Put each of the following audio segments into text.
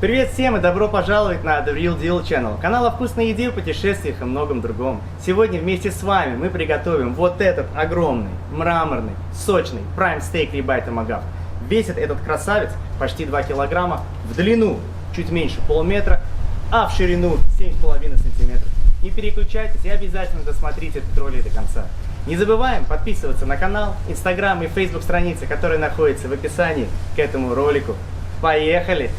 Привет всем и добро пожаловать на The Real Deal Channel, канал о вкусной еде, путешествиях и многом другом. Сегодня вместе с вами мы приготовим вот этот огромный, мраморный, сочный Prime Steak Ribeye Tomahawk. Весит этот красавец почти 2 килограмма, в длину чуть меньше полметра, а в ширину 7,5 сантиметров. Не переключайтесь и обязательно досмотрите этот ролик до конца. Не забываем подписываться на канал, инстаграм и фейсбук страницы, которые находятся в описании к этому ролику. Поехали!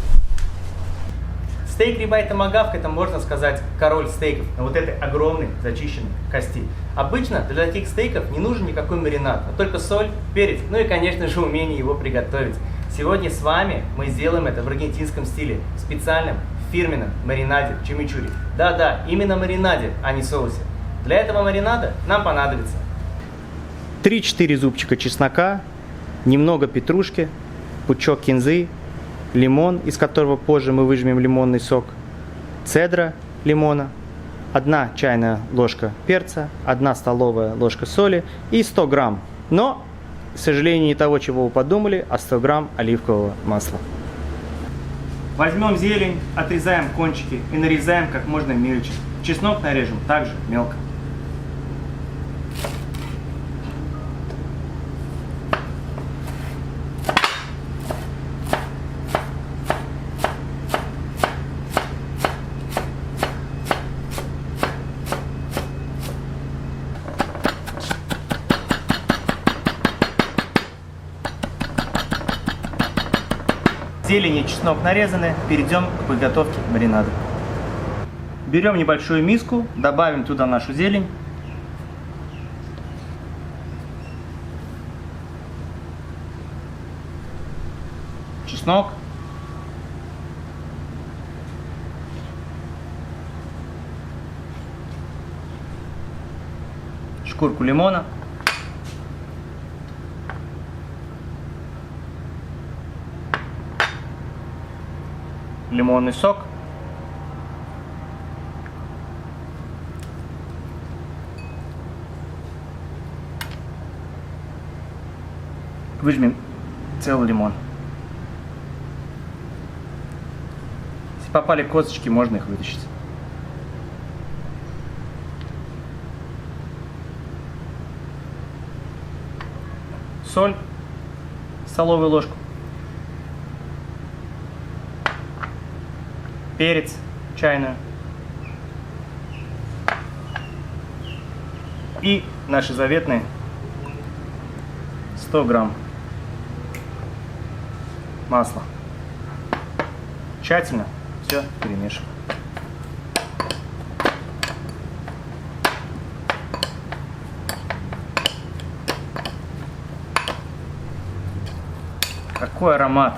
Стейк Ribeye Tomahawk — это, можно сказать, король стейков на вот этой огромной зачищенной кости. Обычно для таких стейков не нужен никакой маринад, а только соль, перец, ну и, конечно же, умение его приготовить. Сегодня с вами мы сделаем это в аргентинском стиле, в специальном фирменном маринаде чимичури. Да-да, именно маринаде, а не соусе. Для этого маринада нам понадобится 3-4 зубчика чеснока, немного петрушки, пучок кинзы, лимон, из которого позже мы выжмем лимонный сок, цедра лимона, 1 чайная ложка перца, 1 столовая ложка соли и 100 грамм, но, к сожалению, не того, чего вы подумали, а 100 грамм оливкового масла. Возьмем зелень, отрезаем кончики и нарезаем как можно мельче. Чеснок нарежем также мелко. Зелень и чеснок нарезаны, перейдем к подготовке маринада. Берем небольшую миску, добавим туда нашу зелень. Чеснок. Шкурку лимона. Лимонный сок, выжмем целый лимон. Если попали косточки, можно их вытащить. Соль, столовую ложку. Перец чайную и наши заветные 100 грамм масла. Тщательно все перемешиваем. Какой аромат!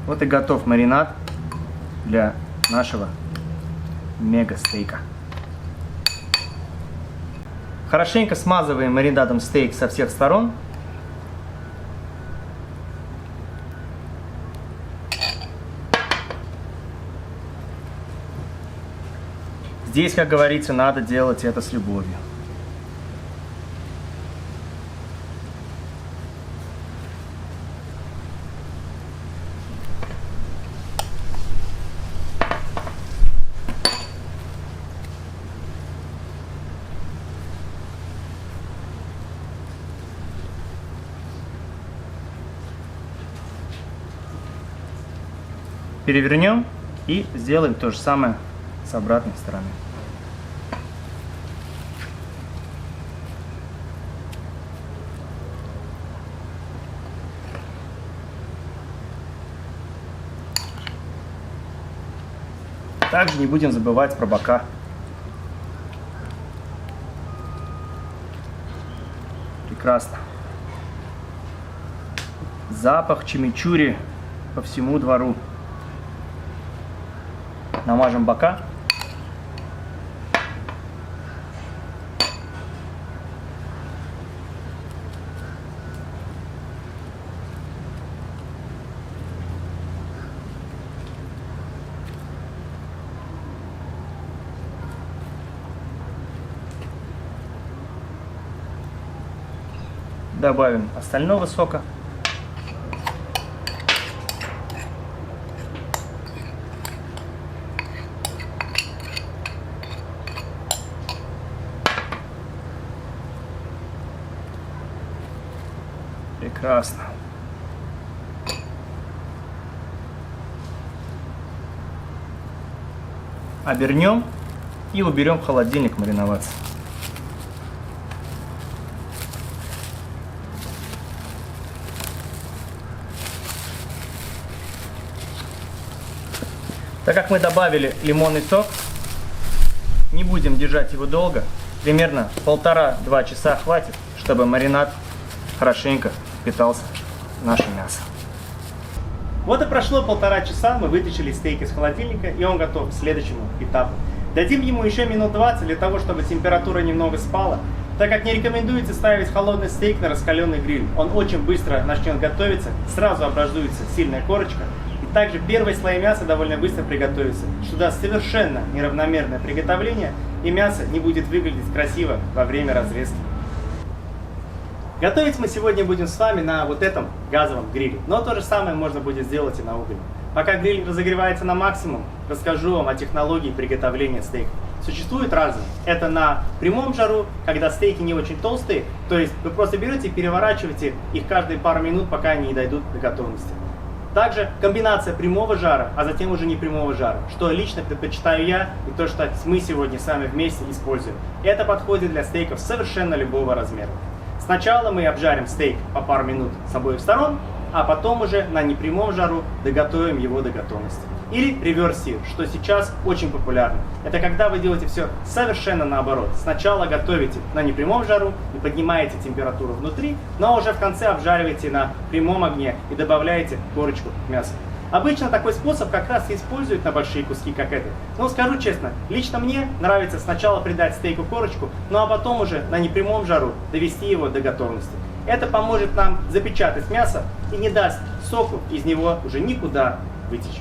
Вот и готов маринад для нашего мега стейка. Хорошенько смазываем маринадом стейк со всех сторон. Здесь, как говорится, надо делать это с любовью. Перевернем и сделаем то же самое с обратной стороны. Также не будем забывать про бока. Прекрасно. Запах чимичури по всему двору. Намажем бока. добавим остального сока. Прекрасно. Обернем и уберем в холодильник мариноваться. Так как мы добавили лимонный сок, не будем держать его долго. Примерно 1,5-2 часа хватит, чтобы маринад хорошенько впитался в наше мясо. Вот и прошло 1,5 часа, мы вытащили стейк из холодильника, и он готов к следующему этапу. Дадим ему еще минут 20 для того, чтобы температура немного спала, так как не рекомендуется ставить холодный стейк на раскаленный гриль. Он очень быстро начнет готовиться, сразу образуется сильная корочка, и также первые слои мяса довольно быстро приготовятся, что даст совершенно неравномерное приготовление, и мясо не будет выглядеть красиво во время разрезки. Готовить мы сегодня будем с вами на вот этом газовом гриле, но то же самое можно будет сделать и на угольном. Пока гриль разогревается на максимум, расскажу вам о технологии приготовления стейков. Существует разные. Это на прямом жару, когда стейки не очень толстые, то есть вы просто берете и переворачиваете их каждые пару минут, пока они не дойдут до готовности. Также комбинация прямого жара, а затем уже непрямого жара, что лично предпочитаю я и то, что мы сегодня с вами вместе используем. Это подходит для стейков совершенно любого размера. Сначала мы обжарим стейк по пару минут с обоих сторон, а потом уже на непрямом жару доготовим его до готовности. Или реверс-сир, что сейчас очень популярно. Это когда вы делаете все совершенно наоборот. Сначала готовите на непрямом жару и поднимаете температуру внутри, но уже в конце обжариваете на прямом огне и добавляете корочку мяса. Обычно такой способ как раз и используют на большие куски, как этот. Но скажу честно, лично мне нравится сначала придать стейку корочку, ну а потом уже на непрямом жару довести его до готовности. Это поможет нам запечатать мясо и не даст соку из него уже никуда вытечь.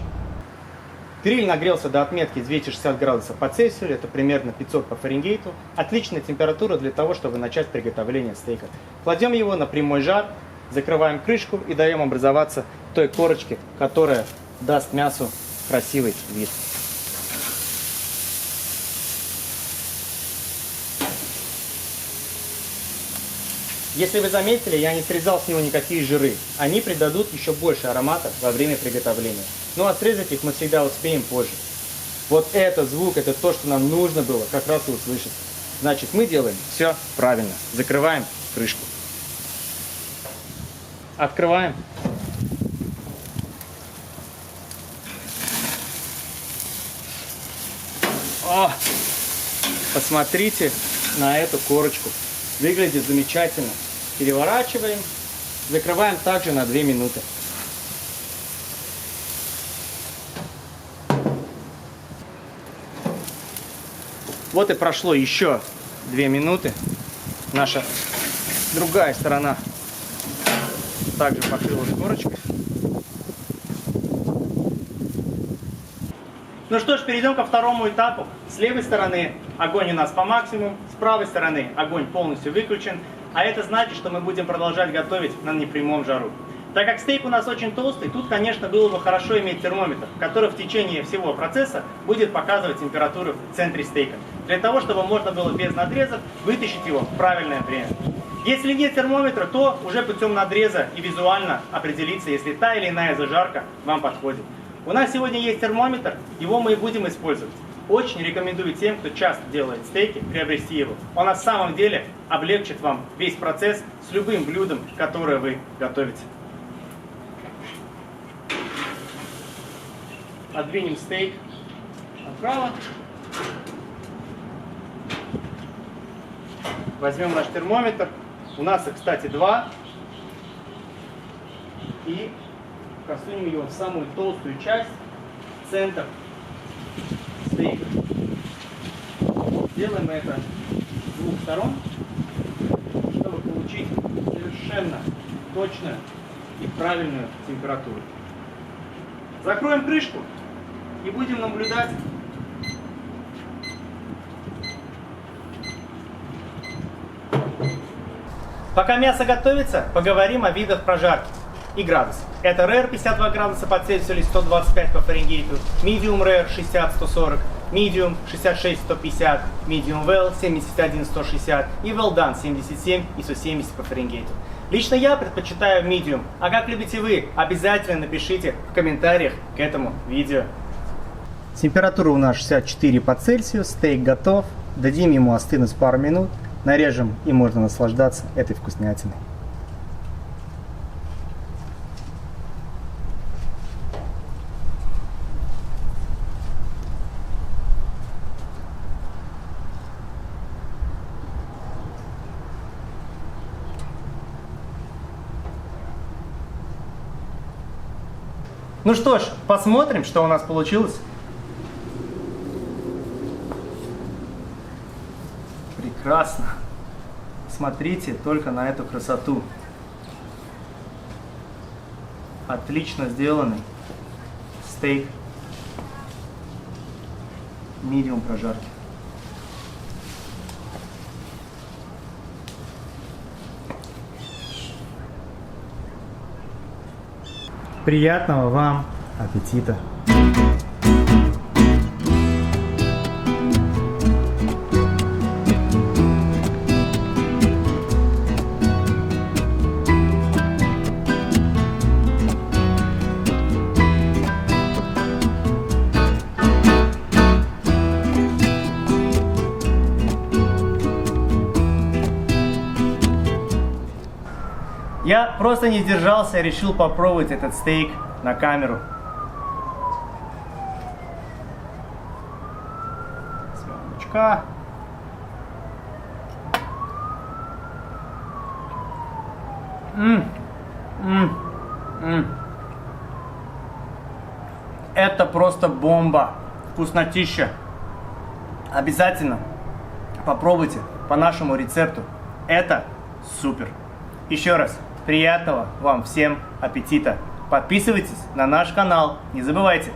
Гриль нагрелся до отметки 260 градусов по Цельсию, это примерно 500 по Фаренгейту. Отличная температура для того, чтобы начать приготовление стейка. Кладем его на прямой жар, закрываем крышку и даем образоваться той корочке, которая даст мясу красивый вид. Если вы заметили, я не срезал с него никакие жиры. Они придадут еще больше аромата во время приготовления. Ну а срезать их мы всегда успеем позже. Вот этот звук, это то, что нам нужно было как раз и услышать. Значит, мы делаем все правильно. Закрываем крышку. Открываем. О, посмотрите на эту корочку. Выглядит замечательно. Переворачиваем. Закрываем также на 2 минуты. Вот и прошло еще 2 минуты. Наша другая сторона также покрылась корочкой. Ну что ж, перейдем ко второму этапу. С левой стороны огонь у нас по максимуму, с правой стороны огонь полностью выключен. А это значит, что мы будем продолжать готовить на непрямом жару. Так как стейк у нас очень толстый, тут, конечно, было бы хорошо иметь термометр, который в течение всего процесса будет показывать температуру в центре стейка. Для того, чтобы можно было без надрезов вытащить его в правильное время. Если нет термометра, то уже путем надреза и визуально определиться, если та или иная зажарка вам подходит. У нас сегодня есть термометр, его мы и будем использовать. Очень рекомендую тем, кто часто делает стейки, приобрести его. Он на самом деле облегчит вам весь процесс с любым блюдом, которое вы готовите. Отдвинем стейк направо. Возьмем наш термометр. У нас их, кстати, 2. И просунем его в самую толстую часть, в центр стейка. Делаем это с 2 сторон, чтобы получить совершенно точную и правильную температуру. Закроем крышку и будем наблюдать. Пока мясо готовится, поговорим о видах прожарки и градус. Это Rare 52 градуса по Цельсию или 125 по Фаренгейту, Medium Rare 60-140, Medium 66-150, Medium Well 71-160 и Well Done 77 и 170 по Фаренгейту. Лично я предпочитаю Medium, а как любите вы, обязательно напишите в комментариях к этому видео. Температура у нас 64 по Цельсию, стейк готов, дадим ему остынуть пару минут, нарежем и можно наслаждаться этой вкуснятиной. Ну что ж, посмотрим, что у нас получилось. Прекрасно. Смотрите только на эту красоту. Отлично сделанный стейк medium прожарки. Приятного вам аппетита! Я просто не сдержался и решил попробовать этот стейк на камеру. Съемочка. Это просто бомба. Вкуснотища. Обязательно попробуйте по нашему рецепту. Это супер. Еще раз. Приятного вам всем аппетита! Подписывайтесь на наш канал, не забывайте